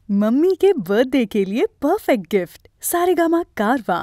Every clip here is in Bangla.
मम्मी के बर्थडे के लिए परफेक्ट गिफ्ट सारेगामा कारवा।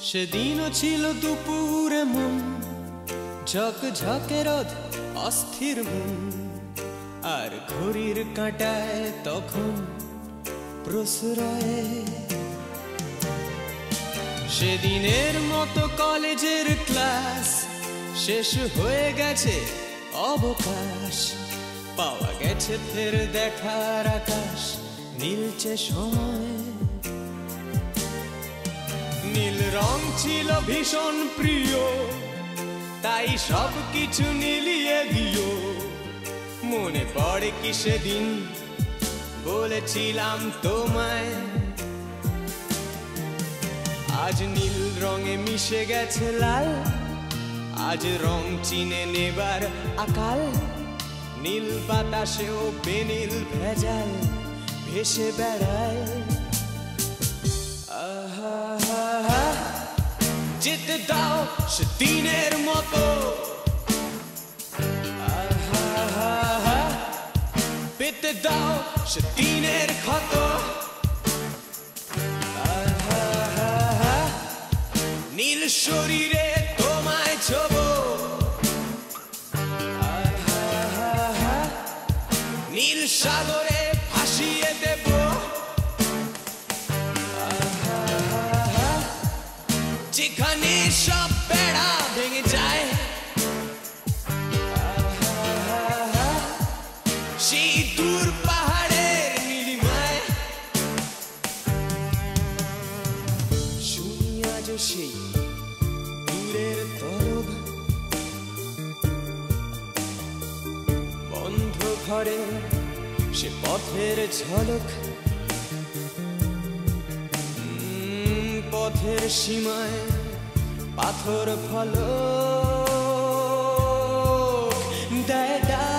সেদিনও ছিল দুপুরে মন ঝকঝকে রোদ অস্থির মন আর ঘড়ির কাঁটায় তখন প্রশ্রয়। সেদিনের মতো কলেজের ক্লাস শেষ হয়ে গেছে অবকাশ, পাওয়া গেছে ফের দেখার আকাশ, নীলচে সময়। নীল রং ছিল ভীষণ প্রিয়, তাই সব কিছু নীলিয়ে দিও। মনে পড়ে কি সেদিন বলেছিলাম তোমায়, আজ নীল রঙে মিশে গেছে লাল, আজ রং চিনে নেবার আকাল। নীল বাতাসেও বেনীল ভেজাল ভেসে বেড়ায়। যেতে দাও সেদিনের মতো, পেতে দাও সেদিনের ক্ষত। নীল শরীরে তোমায় ছোবো, নীল সাগরে ভাসিয়ে দেব। যেখানে সব বেড়া ভেঙে যায়, সেই দূর পাহাড়ের নীলিমায়। শুনি আজ সেই দূরের তরব, বন্ধ ঘরে সে পথের ঝলক। পথের সীমায় পাথর ফলক দেয় ডাক।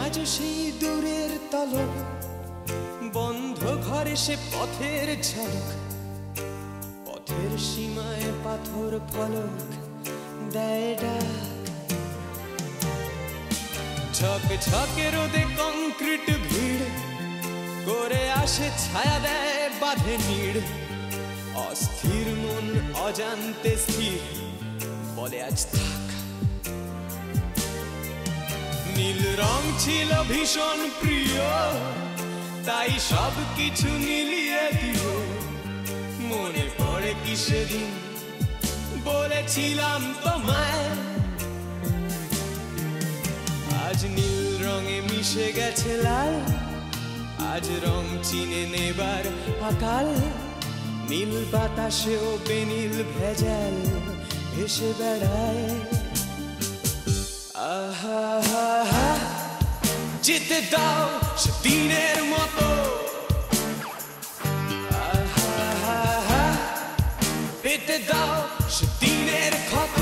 আজ সেই দূরের তলব, বন্ধ ঘরে সে পথের ঝলক। পথের সীমায় পাথর ফলক দেয় ডাক। ঝকঝকে রোদে কংক্রিট ভিড় করে আসে, ছায়া দেয় বাঁধে নীড়। অস্থির মন অজান্তে স্থির বলে আজ থাক। নীল রং ছিল ভীষণ প্রিয়, তাই সব কিছু নীলিয়ে দিও। মনে পড়ে কি সেদিন বলেছিলাম তোমায়, আজ নীল রঙে মিশে গেছে লাল, আজ রং চিনে নেবার আকাল। নীল বাতাসেও বেনীল ভেজাল ভেসে বেড়ায়। যেতে দাও সেদিনের মতো, পেতে দাও সেদিনের ক্ষত।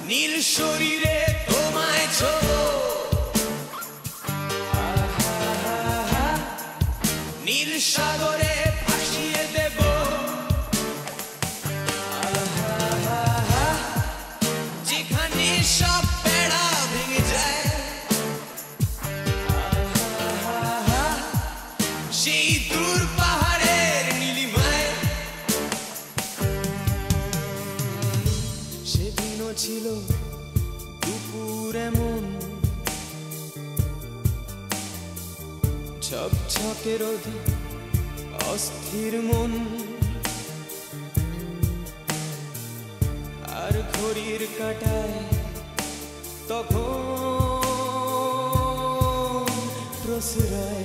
নীল শরীরে তোমায় ছোবো, নীল সাগরে ভাসিয়ে দেব। আজকের অধিক অস্থির মন আর ঘড়ির কাঁটায় তখন প্রসরায়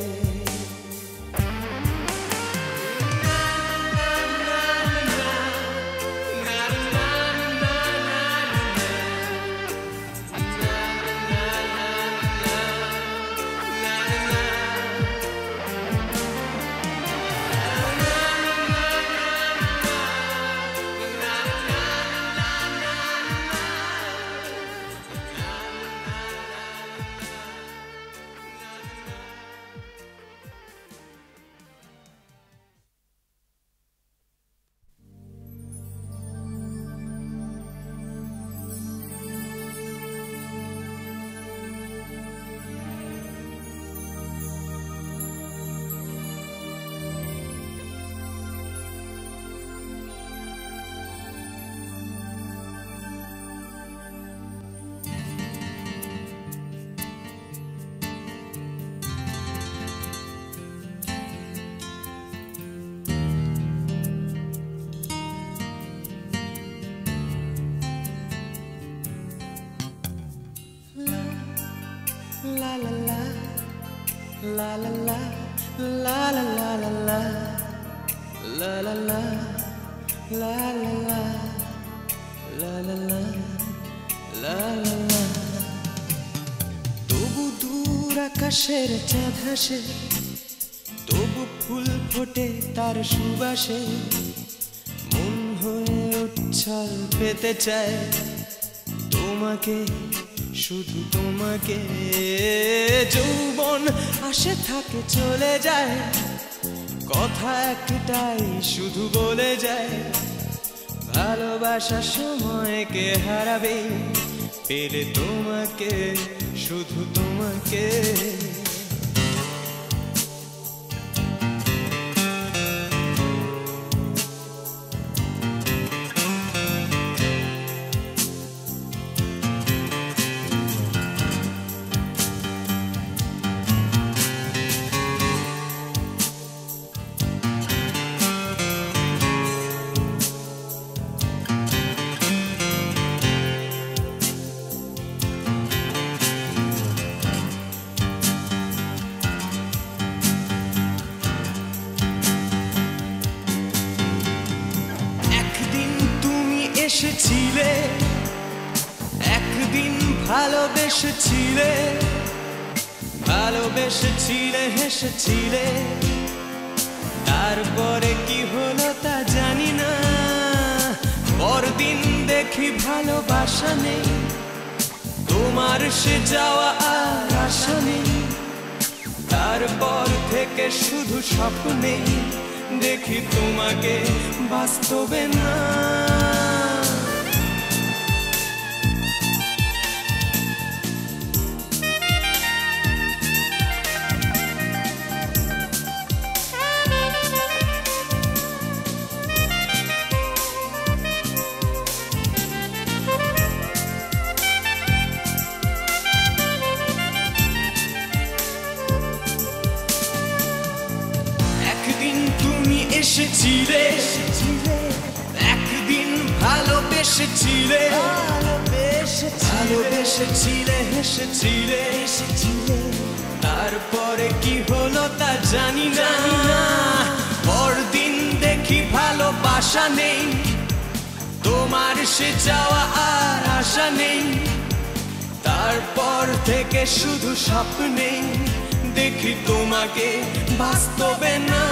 La la la, la la la, la la la la la, la la la, la la la, la la la, la la la. তবু দূর আকাশের চাঁদ হাসে, তবু ফুল ফোটে তার সুবাসে, মন হয়ে উচ্ছল পেতে চায় তোমাকে, শুধু তোমাকে। যৌবন আসে থাকে চলে যায়, কথা একটাই শুধু বলে যায়, ভালোবাসার সময়কে হারাবে পেলে তোমাকে, শুধু তোমাকে। এসেছিলে একদিন, ভালোবেসেছিলে, ভালোবেসেছিলে, হেসেছিলে, তারপরে কি হলো তা জানি না। পরদিন দেখি ভালোবাসা নেই, তোমার সে যাওয়া আর আশা নেই, তারপর থেকে শুধু স্বপ্নে দেখি তোমাকে, বাস্তবে না। এসেছিলে একদিন, ভালোবেসেছিলে, ভালোবেসেছিলে, হেসেছিলে, তারপরে কি হলো তা জানি না। পরদিন দেখি ভালোবাসা নেই, তোমার সে যাওয়া আর আশা নেই, তারপর থেকে শুধু স্বপ্নে দেখি তোমাকে, বাস্তবে না।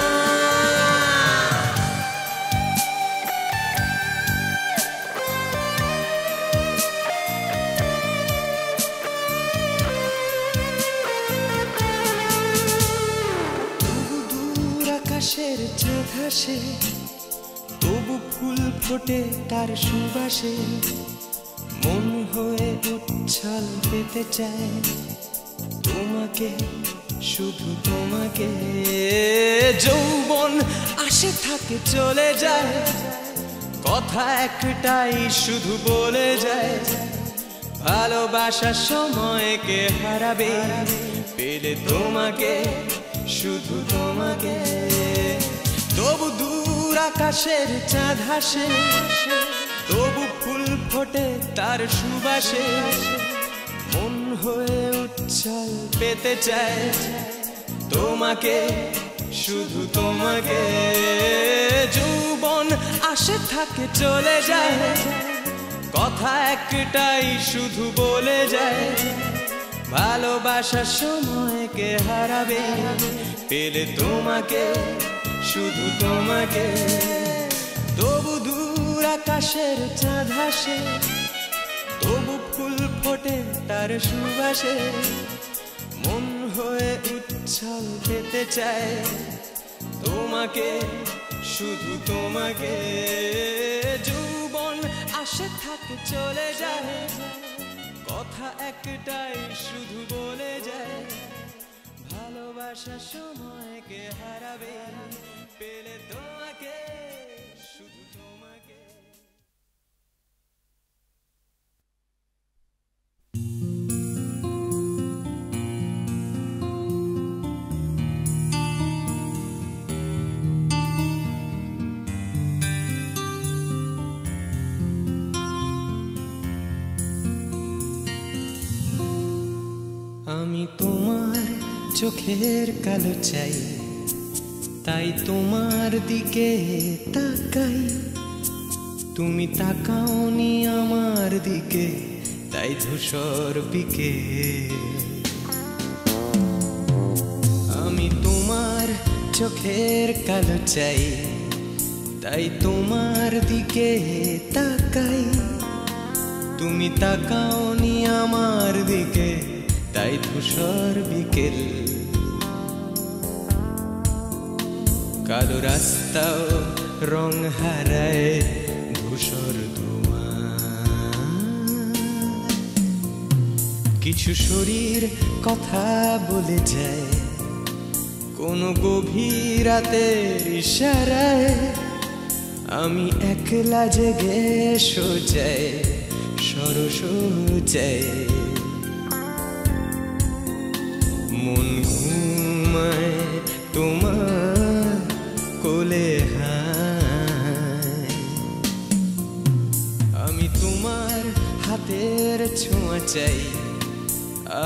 আকাশের চাঁদ হাসে, তবু ফুল ফোটে তার সুবাসে, মন হয়ে উচ্ছল পেতে চায় তোমাকে, শুধু তোমাকে। যৌবন আসে থাকে চলে যায়, কথা একটাই শুধু বলে যায়, ভালোবাসার সময়কে হারাবে পেলে তোমাকে, শুধু তোমাকে। তবু দূর আকাশের চাঁদ হাসে, তবু ফুল ফোটে তার সুবাসে, মন হয়ে উচ্ছল পেতে চায় তোমাকে, শুধু তোমাকে। যৌবন আসে থাকে চলে যায়, কথা একটাই শুধু বলে যায়, ভালোবাসার সময়কে হারাবে পেলে তোমাকে, শুধু তোমাকে। তবু দূর আকাশের চাঁদ হাসে, তবু ফুল ফোটে তার সুবাসে, মন হয়ে উচ্ছল পেতে চায় তোমাকে, শুধু তোমাকে। যৌবন আসে থাকে চলে যায়, কথা একটাই শুধু বলে যায়, ভালোবাসার সময়কে হারাবে পেলে তোমাকে, শুধু তোমাকে। আমি তোমার চোখের কালো চাই, তাই তোমার দিকে তাকাই, তুমি তাকাওনি আমার দিকে, তাই ধূসর বিকেল। আমি তোমার চোখের কালো চাই, তাই তোমার দিকে তাকাই, তুমি তাকাওনি আমার দিকে, তাই ধূসর বিকেল। কালো রাস্তাও রং হারায় ধূসর ধোঁয়া, কিছু শরীর কথা বলে যায় কোনো গভীর রাতের ইশারায়, আমি একলা জেগে সোজায় সরসজায়, মন ঘুমায় তোমার কোলে হায়। আমি তোমার হাতের ছোঁয়া চাই,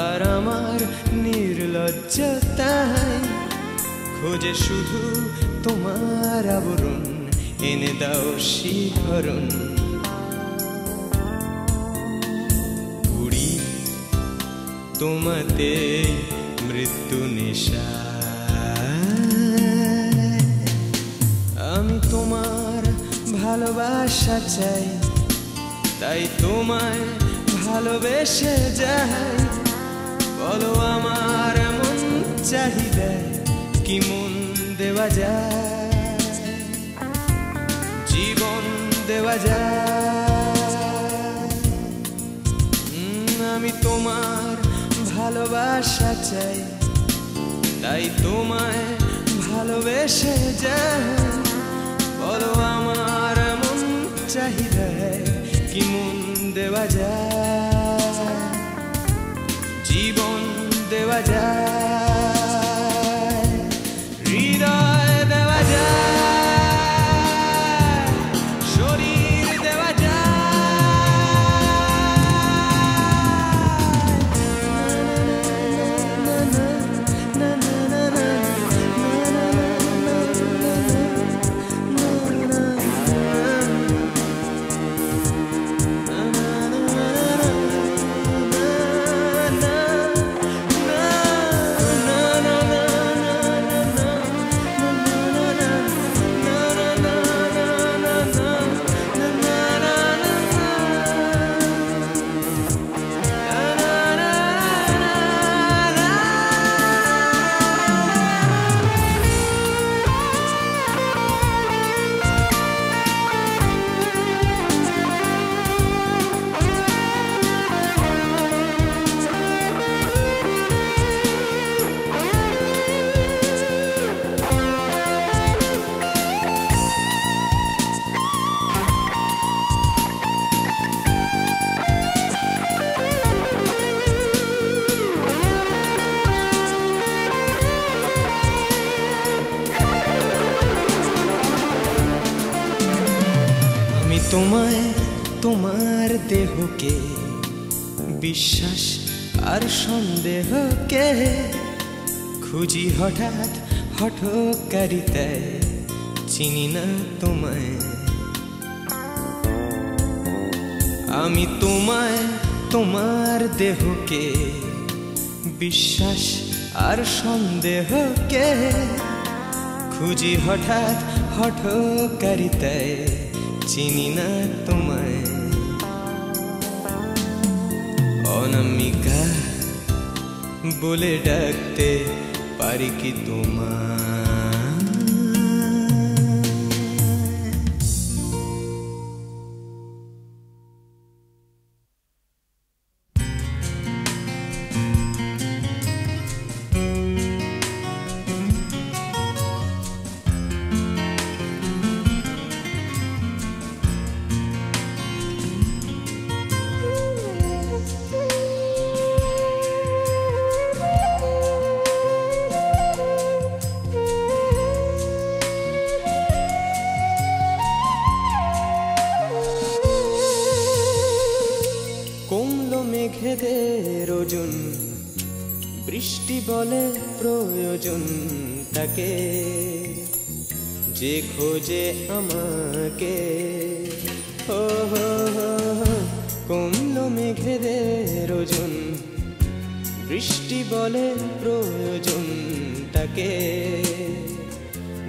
আর আমার নির্লজ্জতায় খোঁজে শুধু তোমার আবরণ, এনে দাও শিহরণ। পুরি তোমাতে মৃত্যু নেশা, আমি তোমার ভালোবাসা চাই, তাই তোমায় ভালোবেসে যাই। বলো আমার মন চাহিদা কি মন দেওয়া যায়, জীবন দেওয়া যায়। আমি তোমার ভালোবাসা চাই, তাই তোমায় ভালোবেসে যাই। বলো আমার মন চাহিদা কি মন দেওয়া যায়, জীবন দেওয়া যায়, হৃদয় দেওয়া যায়, শরীর দেওয়া যায়। তোমায় তোমার দেহকে বিশ্বাস আর সন্দেহকে খুঁজি হঠাৎ হঠকারিতায় চিনি না তোমায় আমি তোমায় তোমার দেহকে বিশ্বাস আর সন্দেহকে খুঁজি হঠাৎ হঠকারিতায় চিনি না তোমায় অনামিকা বলে ডাকতে পারি কি তোমায় মেঘেদের ওজন বৃষ্টি বলে প্রয়োজন তাকে যে খোঁজে আমাকে ও কমলো মেঘেদের ওজন বৃষ্টি বলে প্রয়োজন তাকে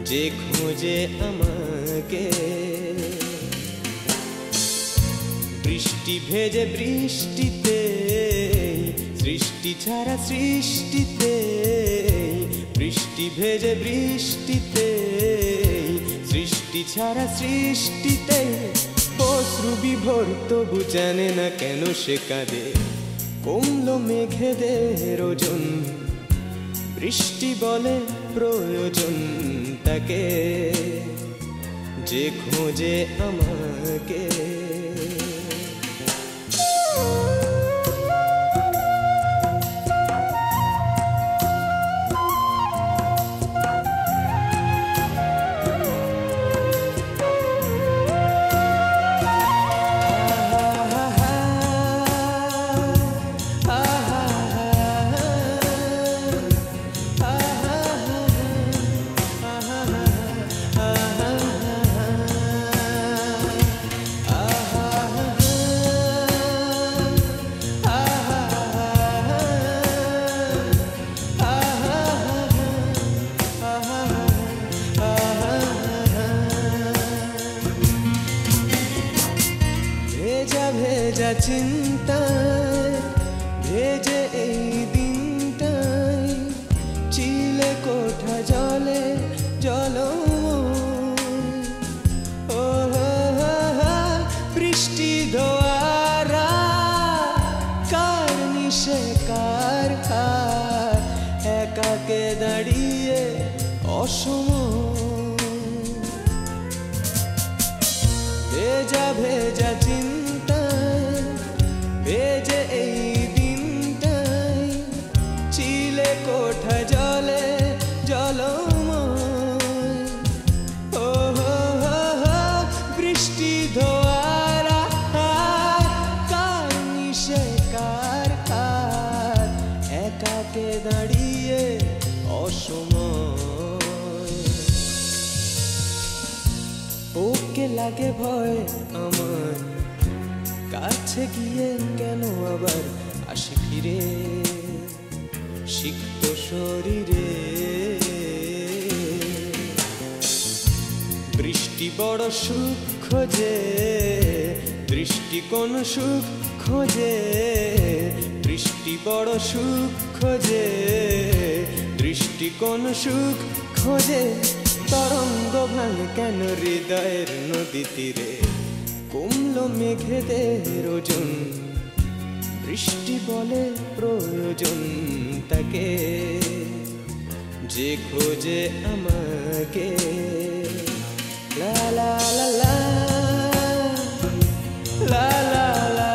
যে খোঁজে আমাকে বৃষ্টি ভেজে বৃষ্টিতে সৃষ্টি ছাড়া সৃষ্টিতে বৃষ্টি ভেজে বৃষ্টিতে সৃষ্টি ছাড়া সৃষ্টিতে অশ্রু বিভোর তবু জানে না কেন সে কাঁদে কমলো মেঘেদের ওজন বৃষ্টি বলে প্রয়োজন তাকে যে খোঁজে আমাকে ভেজা চিন্তায় ভেজে এই দিনটাই চিলে কোঠা জলে জল ও বৃষ্টি ধোয়ারা কার নিশে কার একাকে দাঁড়িয়ে অসময় ভেজা ভেজা ভেজে এই দিনটাই চিলে কোঠা জলে জলময় ও বৃষ্টি ধোয়ারা কার নিশে কার একাকে দাঁড়িয়ে অসময় ওকে লাগে ভয় আমার কাছে গিয়ে কেন আবার আসি ফিরে সিক্ত শরীরে বৃষ্টি বড় সুখ খোঁজে দৃষ্টি কোন সুখ খোঁজে বৃষ্টি বড় সুখ খোঁজে দৃষ্টি কোন সুখ খোঁজে তরঙ্গ ভাঙ কেন হৃদয়ের নদী তীরে কমলো মেঘেদের ওজন বৃষ্টি বলে প্রয়োজন তাকে যে খোঁজে আমাকে লা লা লা লা লা লা লা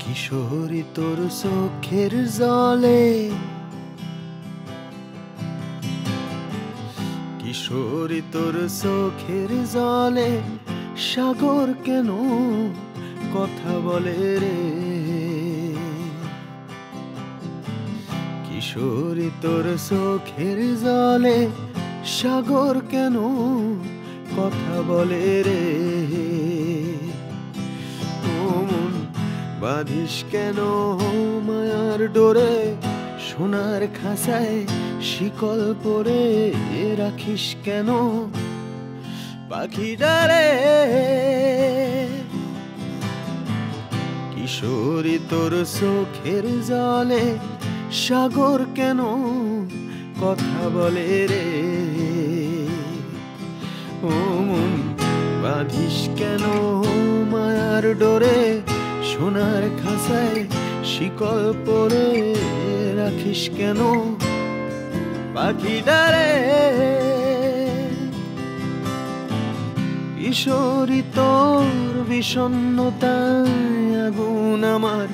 কিশোরী তোর চোখের জলে, কিশোরী তোর চোখের জলে সাগর কেন কথা বলে রে। কিশোরী তোর চোখের জলে সাগর কেন কথা বলে রে। বাঁধিস কেন মায়ার ডোরে, সোনার খাঁচায় শিকল পরে রাখিস কেন পাখিটারে। কিশোরী তোর চোখের জলে সাগর কেন কথা বলে রে। ও মন বাঁধিস কেন মায়ার ডোরে, সোনার খাঁচায় শিকল পরে রাখিস কেন পাখিটারে। কিশোরী তোর বিষণ্ণতায় আগুন আমার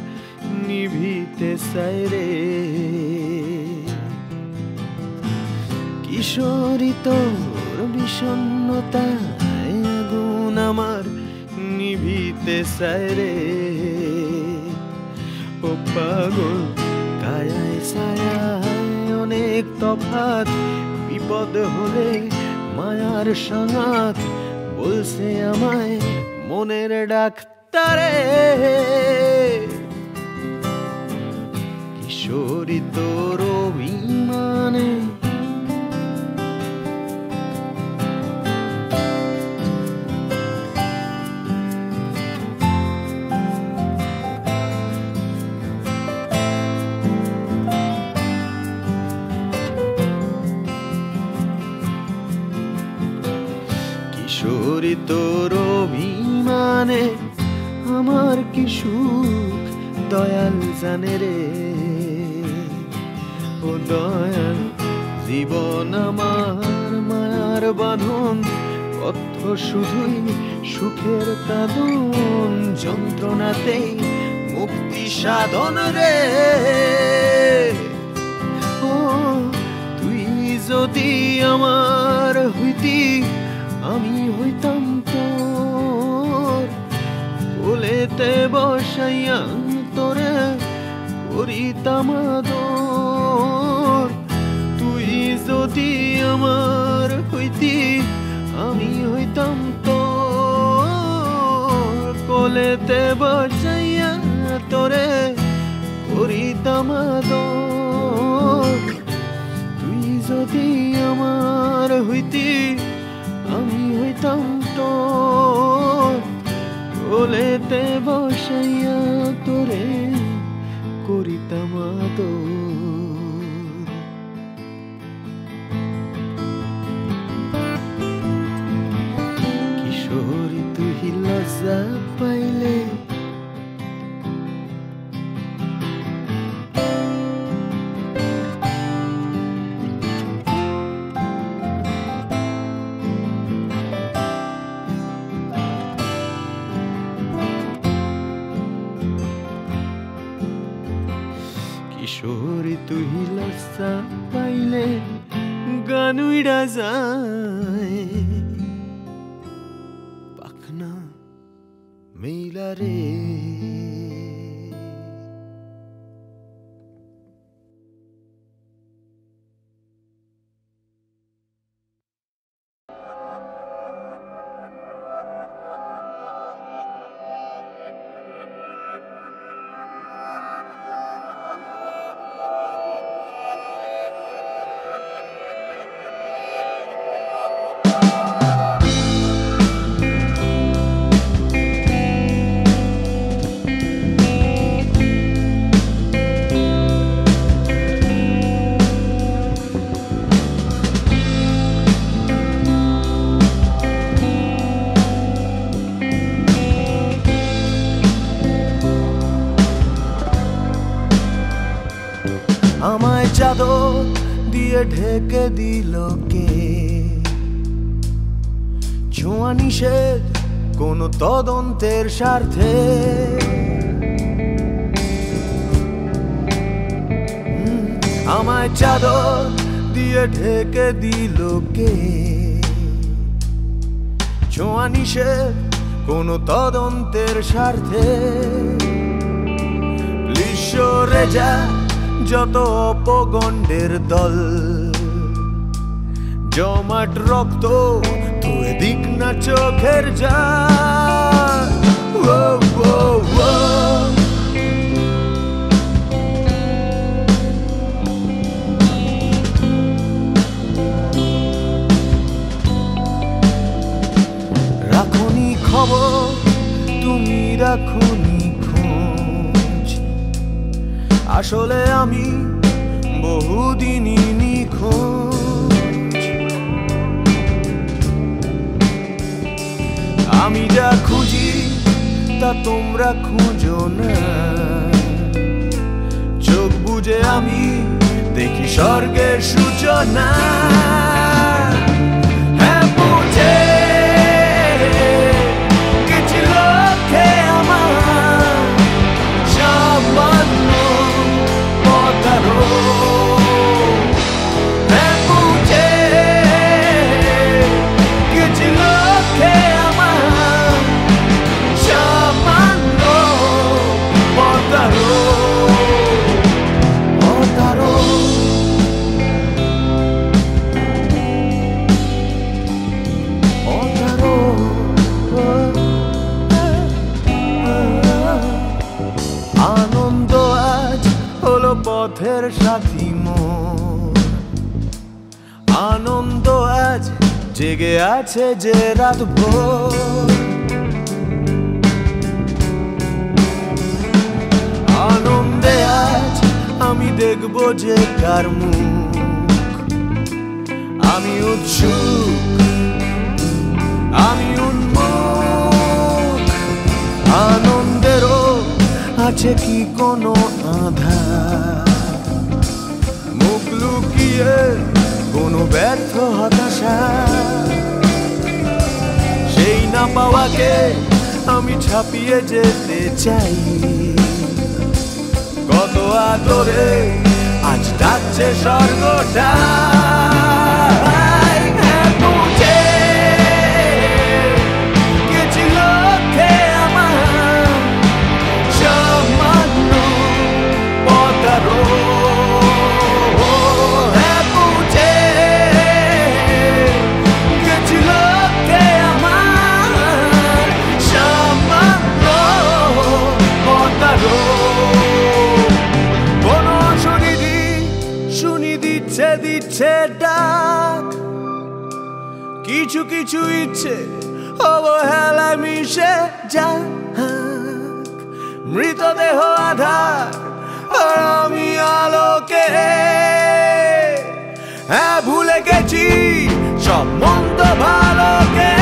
নিভিতে চায় রে। কিশোরী তোর বিষণ্ণতায় আগুন আমার নিভিতে চায় রে। ও পাগল কায়ায় ছায়ায় অনেক তফাৎ, বিপদ হলে মায়ার সাঙাত বলছে আমায় মনের ডাক্তারে। কিশোরী তোর অভিমানে, কিশোরী তোর অভিমানে আমার কি সুখ দয়াল জানে রে। ও দয়াল জীবন আমার মায়ার বাঁধন, পথ শুধুই সুখের কাঁদন, যন্ত্রণাতেই মুক্তি সাধন রে। ও তুই যদি আমার হইতি আমি হইতাম তোর কোলেতে বসাইয়া তোরে করিতাম আদর। তুই যদি আমার হইতি আমি হইতাম তোর কোলেতে বসাইয়া তোরে করিতাম আদর। তুই যদি আমার হইতি আমি হইতাম তোর কোলেতে বসাইয়া তোরে করিতাম আদর। কিশোরী তুই লজ্জা পাইলে, কিশোরী তুই লজ্জা পাইলে গান উইড়া যায় পাখনা মেলা রে। আমায় চাদর দিয়ে ঢেকে দিল কে, ছোঁয়া নিষেধ কোন তদন্তের স্বার্থে। আমায় চাদর দিয়ে ঢেকে দিল কে? ছোঁয়া নিষেধ কোনো তদন্তের স্বার্থে। প্লিজ সরে যা যত অপগণ্ডের দল, জমাট রক্ত ধুয়ে দিক না চোখের জল। ও ও ও রাখনি খবর, তুমি রাখনি খোঁজ, আসলে আমি বহুদিনই নিখোঁজ। আমি যা খুঁজি তা তোমরা খুঁজো না, চোখ বুজে আমি দেখি স্বর্গের সূচনা। হ্যাঁ বুঝে গেছিল কে আমার সামান্য পদারো। হ্যাঁ বুঝে গেছিল কে আমার সামান্য পদারো। পদারো আনন্দ আজ হলো পথের সাথী মোর, আনন্দ আজ জেগে আছে যে রাত ভোর। আনন্দে আজ আমি দেখবো যে কার মুখ, আমি উৎসুক, আমি উন্মুখ। আনন্দেরও আছে কি কোনো আধার, মুখ লুকিয়ে কোনো ব্যর্থ হতাশা। সেই না পাওয়াকে আমি ছাপিয়ে যেতে চাই, কত আদরে আজ ডাকছে স্বর্গটা। দিচ্ছে ডাক, কিছু কিছু ইচ্ছে অবহেলায় মিশে যাক। মৃতদেহ আধার আর আমি আলোকে। হ্যাঁ ভুলে গেছি সব মন্দ ভালোকে।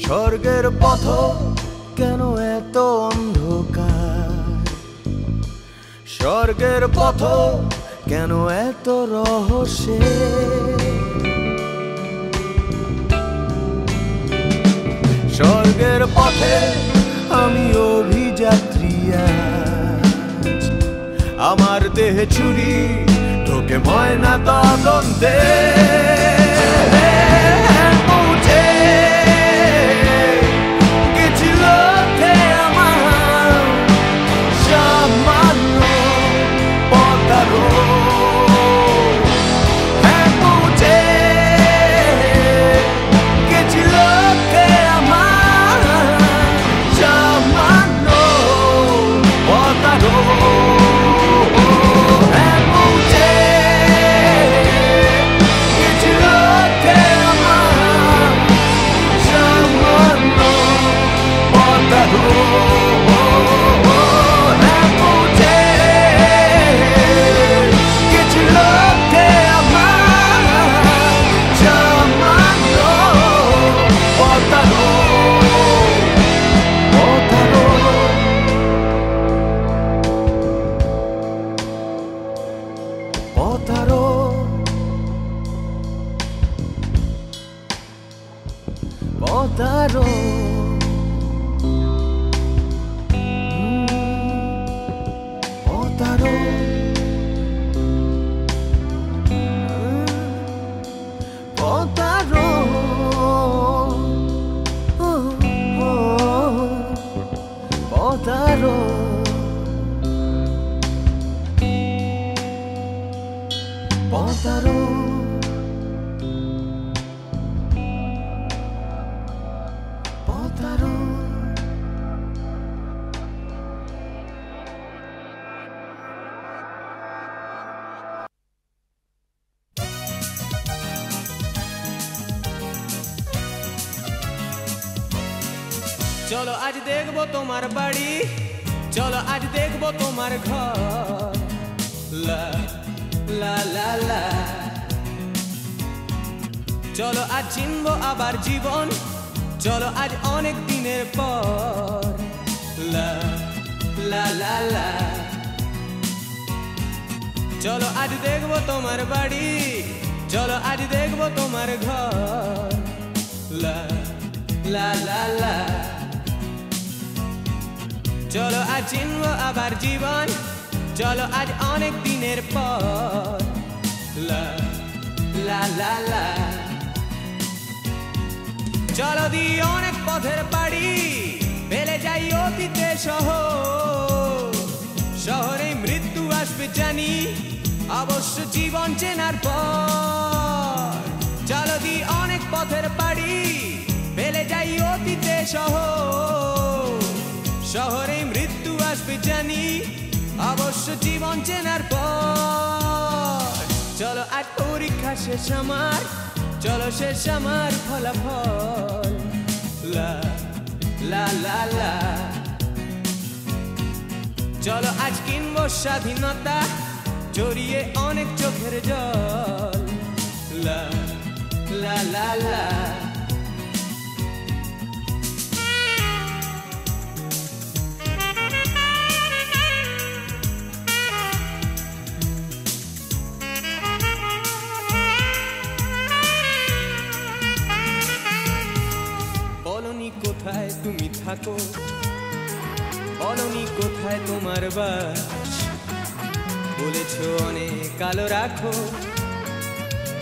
স্বর্গের পথ কেন এত অন্ধকার, স্বর্গের পথ কেন এত রহস্যে। স্বর্গের পথে আমি অভিযাত্রী আজ, আমার দেহে ছুরি ঢোকে ময়না তদন্তে। পথারো পথারো পথারো পথারো পথারো পথারো পথারো চলো আজ দেখবো তোমার বাড়ি চলো আজ দেখবো তোমার ঘর লা লা লা লা চলো আজ চিনবো আবার জীবন চলো আজ অনেক দিনের পর লা লা লা লা চলো আজ দেখবো তোমার বাড়ি চলো আজ দেখবো তোমার ঘর লা লা লা লা চলো আজ চিনবো আবার জীবন চলো আজ অনেক দিনের পর লা লা লা লা চলো দি অনেক পথের পাড়ি ফেলে যাই অতীতে শহরে মৃত্যু আসবে জানি অবশ্য জীবন চেনার পর চলো দি অনেক পথের পাড়ি ফেলে যাই অতীতে শহরে মৃত্যু আসবে জানি অবশ্য জীবন চেনার পর চলো আজ পরীক্ষা শেষ আমার চলো শেষ আমার ফলাফল লা লা লা লা চলো আজ কিনবো স্বাধীনতা জড়িয়ে অনেক চোখের জল লা লা লা লা কোথায় তুমি থাকো বলনি কোথায় তোমার বাস বলেছো অনেক কালো রাখো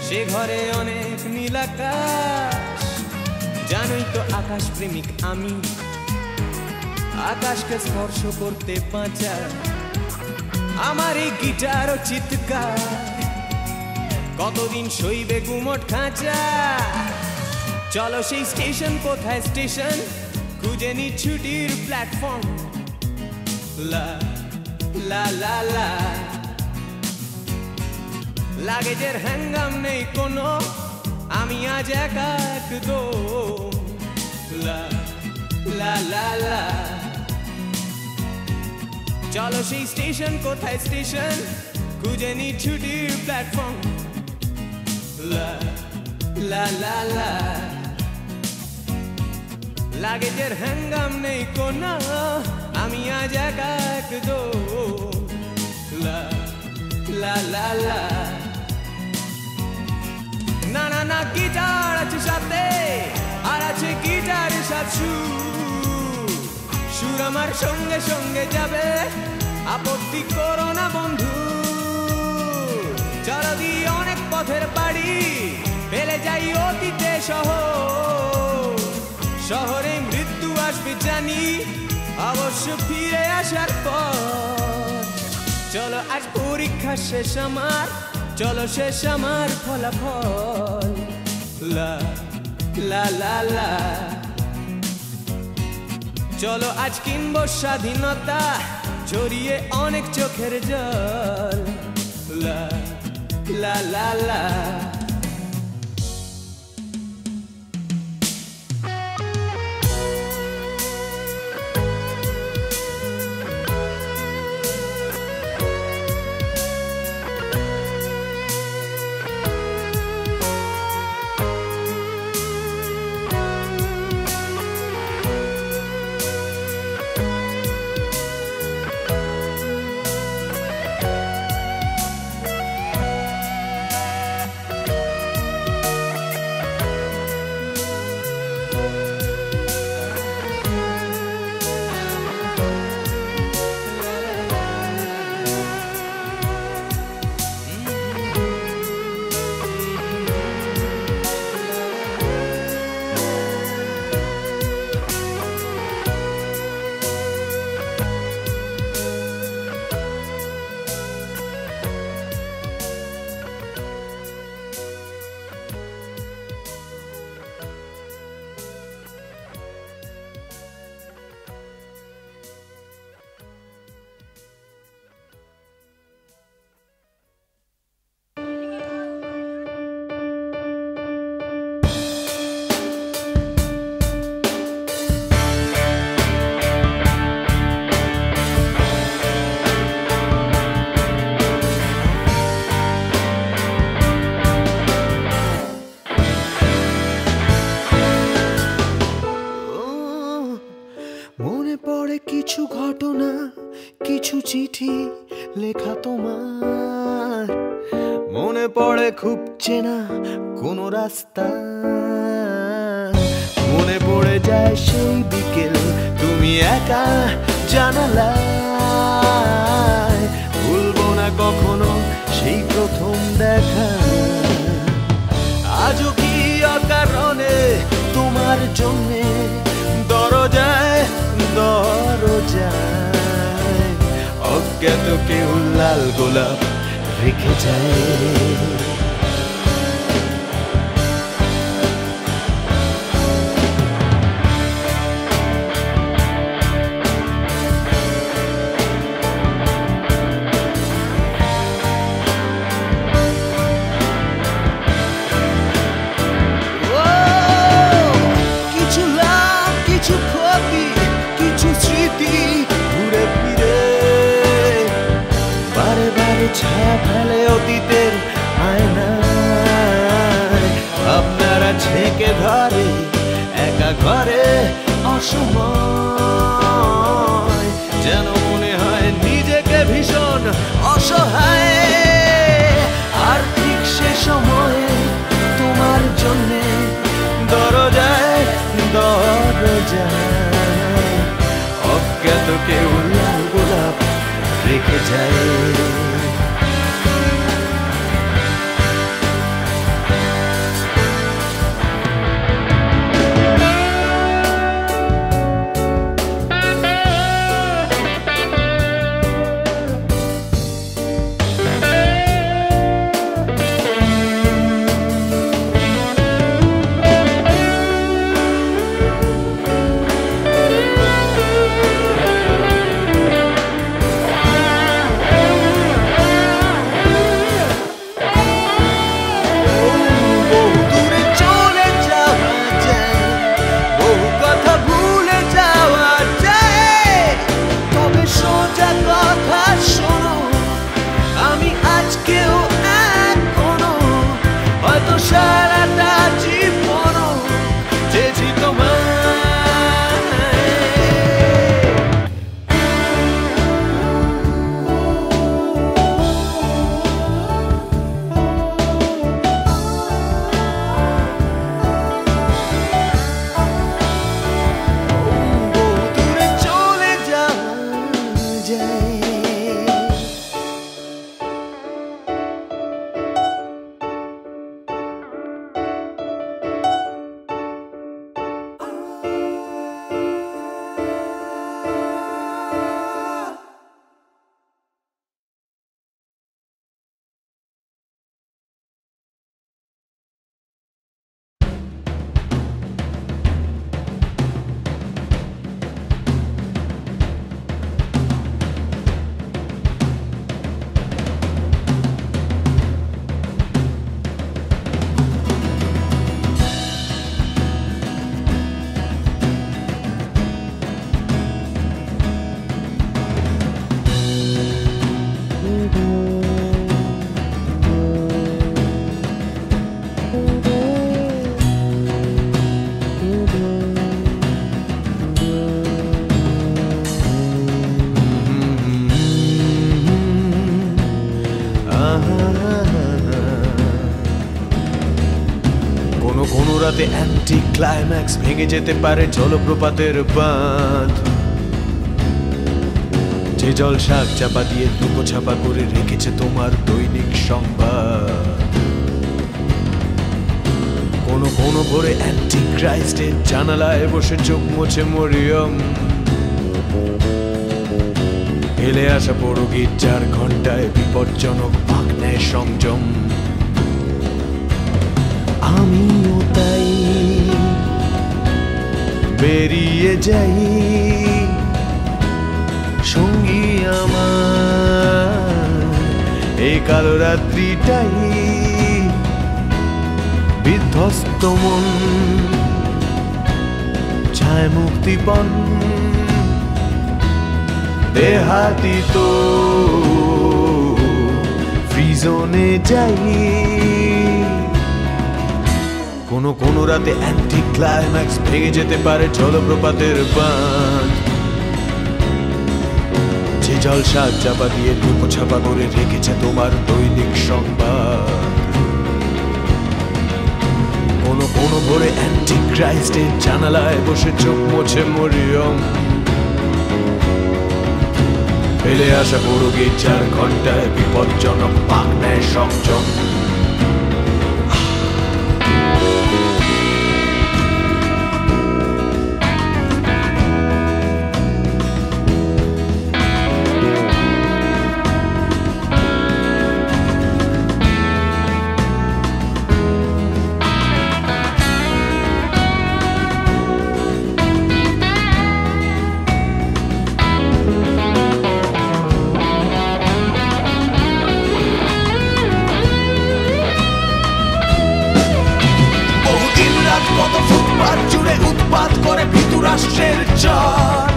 সে ঘরে অনেক নীল আকাশ জানোই তো আকাশ প্রেমিক আমি আকাশকে স্পর্শ করতে বাঁচা আমার এই গিটার ও চিৎকার কতদিন সইবে গুমট খাঁচা চলো সেই স্টেশন কোথায় স্টেশন খুঁজে নি ছুটির প্ল্যাটফর্ম লা লা লা লা লাগেজের হ্যাঙ্গাম নেই কোনো আমি আজ একা একদম লা লা লা লা চলো সেই স্টেশন কোথায় স্টেশন খুঁজে নি ছুটির প্ল্যাটফর্ম লা লা লা লা লাগেজের হ্যাঙ্গাম নেই কোনো আমি আজ একা একদম লা লা লা লা না না না গিটার আছে সাথে আর আছে গিটারের সাথে সুর আমার সঙ্গে সঙ্গে যাবে আপত্তি করো না বন্ধু চলো দি অনেক পথের বাড়ি ফেলে যাই অতীতে শহরে মৃত্যু আসবে জানি অবশ্য ফিরে আসার পর চলো আজ পরীক্ষা শেষ আমার চলো শেষ আমার ফলাফল লা লা লা লা চলো আজ কিনবো স্বাধীনতা জড়িয়ে অনেক চোখের জল লা লা লা লা চিঠি লেখা তোমার মনে পড়ে খুব চেনা কোনো রাস্তা মনে পড়ে যায় সেই বিকেল তুমি একা জানালায় ভুলবো না কখনো সেই প্রথম দেখা আজও কি অকারণে তোমার জন্যে দরজায় অজ্ঞাত কেউ লাল গোলাপ রেখে যায় ছায়া ফেলে অতীতের আয়নায় আপনারা ছেঁকে ধরে একা ঘরে অসময় যেন মনে হয় নিজেকে ভীষণ অসহায় আর ঠিক সে সময়ে তোমার জন্যে দরজায় অজ্ঞাত কেউ লাল গোলাপ রেখে যায় কোনো রাতে অ্যান্টি ক্লাইম্যাক্স ভেঙে যেতে পারে জলপ্রপাতের বাঁধ যে জল শাক চাপা দিয়ে দুপো ছাপা করে রেখেছে তোমার দৈনিক সংবাদ কোনো কোনো ভোরে অ্যান্টি ক্রাইস্টের জানালায় বসে চোখ মোছে মরিয়ম হেলে আসা বড় গির্জার ঘন্টায় বিপজ্জনক পাক নেয় সংযম আমিও তাই বেরিয়ে যাই সঙ্গী আমার এই কালো রাত্রিটাই বিধ্বস্ত মন ছায় মুক্তিপণ দেহাতি তো ফ্রিজনে যাই কোনো কোনো রাতে অ্যান্টি ক্লাইম্যাক্স ভেঙে যেতে পারে জলপ্রপাতের বাঁধ মাঝে জলসা চাপা দিয়ে টুকো ছাপা করে রেখেছে তোমার দৈনিক সংবাদ। কোনো কোনো ভোরে অ্যান্টিক্রাইস্টের জানালায় বসে চোখ মোছে মরিয়ম। ফেলে আসা পুরো গিয়ে 4 ঘন্টায় বিপজ্জনক পাক নেয় সংযম। কত ফুটপাত জুড়ে উৎপাত করে ভিতুরাষ্ট্রের চর।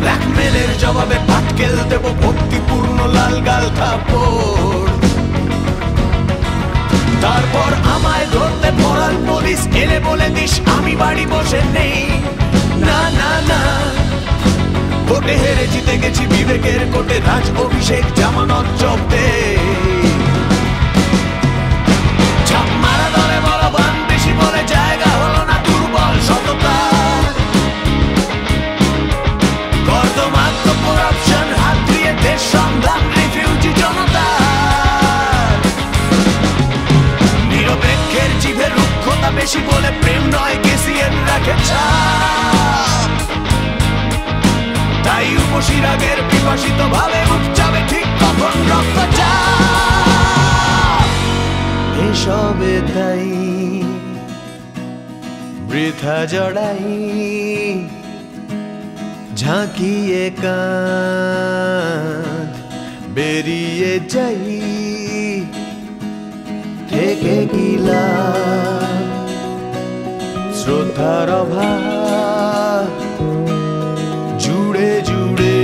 ব্ল্যাকমেলের জবাবে পাটকেল দেব ভক্তিপূর্ণ লাল গাল থাপড়। তারপর আমায় ধরতে পড়াল পুলিশ, এলে বলে দিস আমি বাড়ি বসে নেই। না না না, ভোটে হেরে জিতে গেছি বিবেকের কোটে, রাজ অভিষেক জামানত জব্দে। বেশি বলে প্রেম নয় কেসিএন রাখে ছাপ, তাই উপশিরাগের বিভাসিত ভাবে উপচাবে ঠিক কখন রক্তচাপ। এসবে তাই বৃথা জড়াই ঝাঁকিয়ে কাঁধ বেরিয়ে যাই থেকে গিলা শ্রদ্ধার অভাব জুড়ে জুড়ে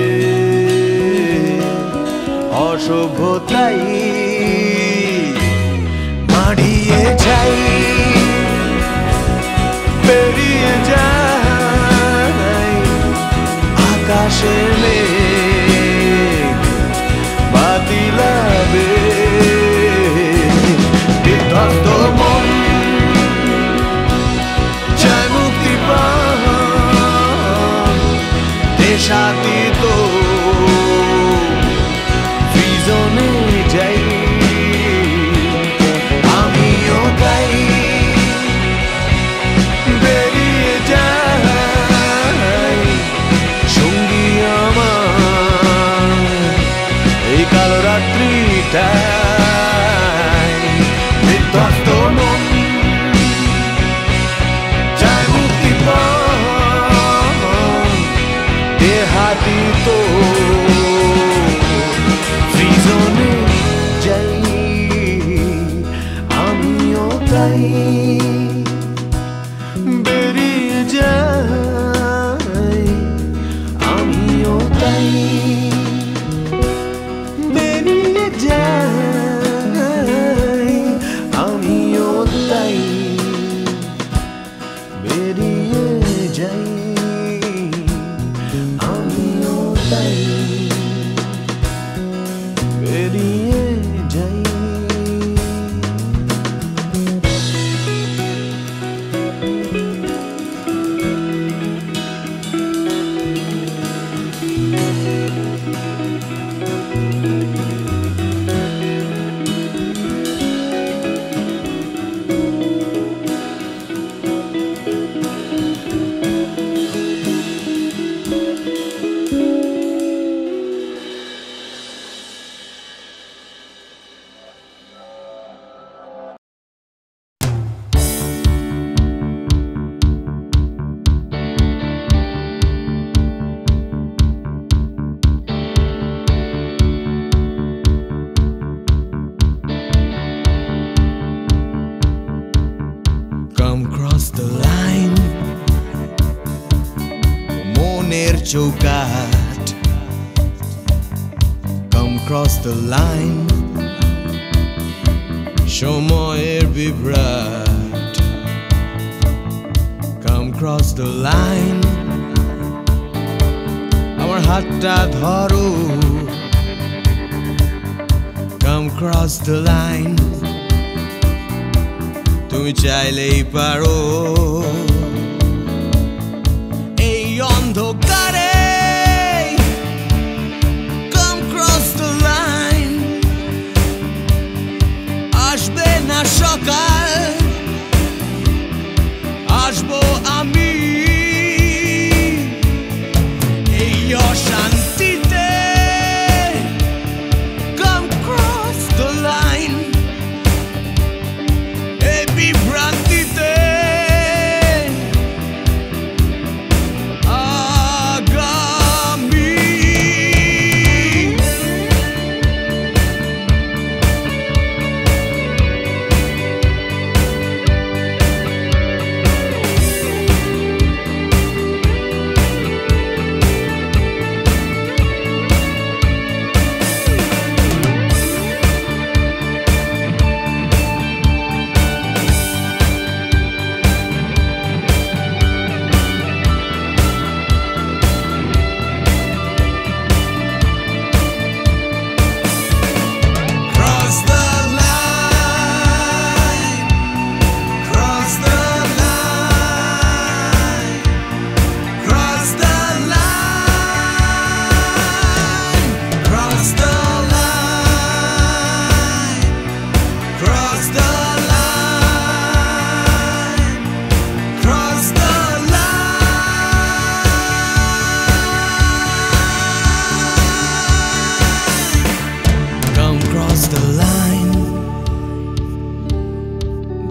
অসভ্যতাই মাড়িয়ে যাই বেরিয়ে যাই আকাশের মেঘ বাতিলাবে বিধ্বস্ত মন চায় মুক্তি পান দেশাতীত প্রিজনে যাই আমিও তাই বেরিয়ে যাই সঙ্গী আমার এই কালো রাত্রিটাই বিধ্বস্ত মন চায় মুক্তি পান দেহাতীত প্রিজনে যাই আমিও তাই বেরিয়ে যাই আমিও তাই বেরিয়ে যাই আমিও তাই বেরিয়ে যাই আমিও তাই বেরিয়ে যাই। Come cross the line মনের চৌকাঠ Come cross the line সময়ের বিভ্রাট Come cross the line আমার আমার হাতটা ধরো, come cross the line, তুমি চাইলেই পারো এই অন্ধকারে, come cross the line, আসবে না সকাল, আসবো আমি এই অশান্তিতে, come cross the line, এই বিভ্রান্তিতে আগামী।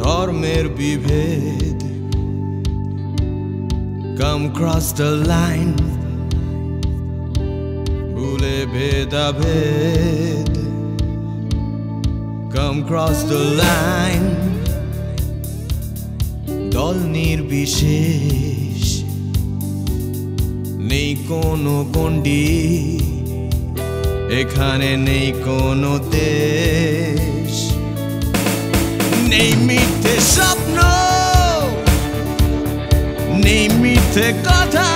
ধর্মের বিভেদ, come cross the line, ভুলে ভেদাভেদ, come cross the line, দল নির্বিশেষ, নেই কোনো গণ্ডি, এখানে নেই কোনো দেশ, নেই মিথ্যে স্বপ্ন, নেই মিথ্যে কথা।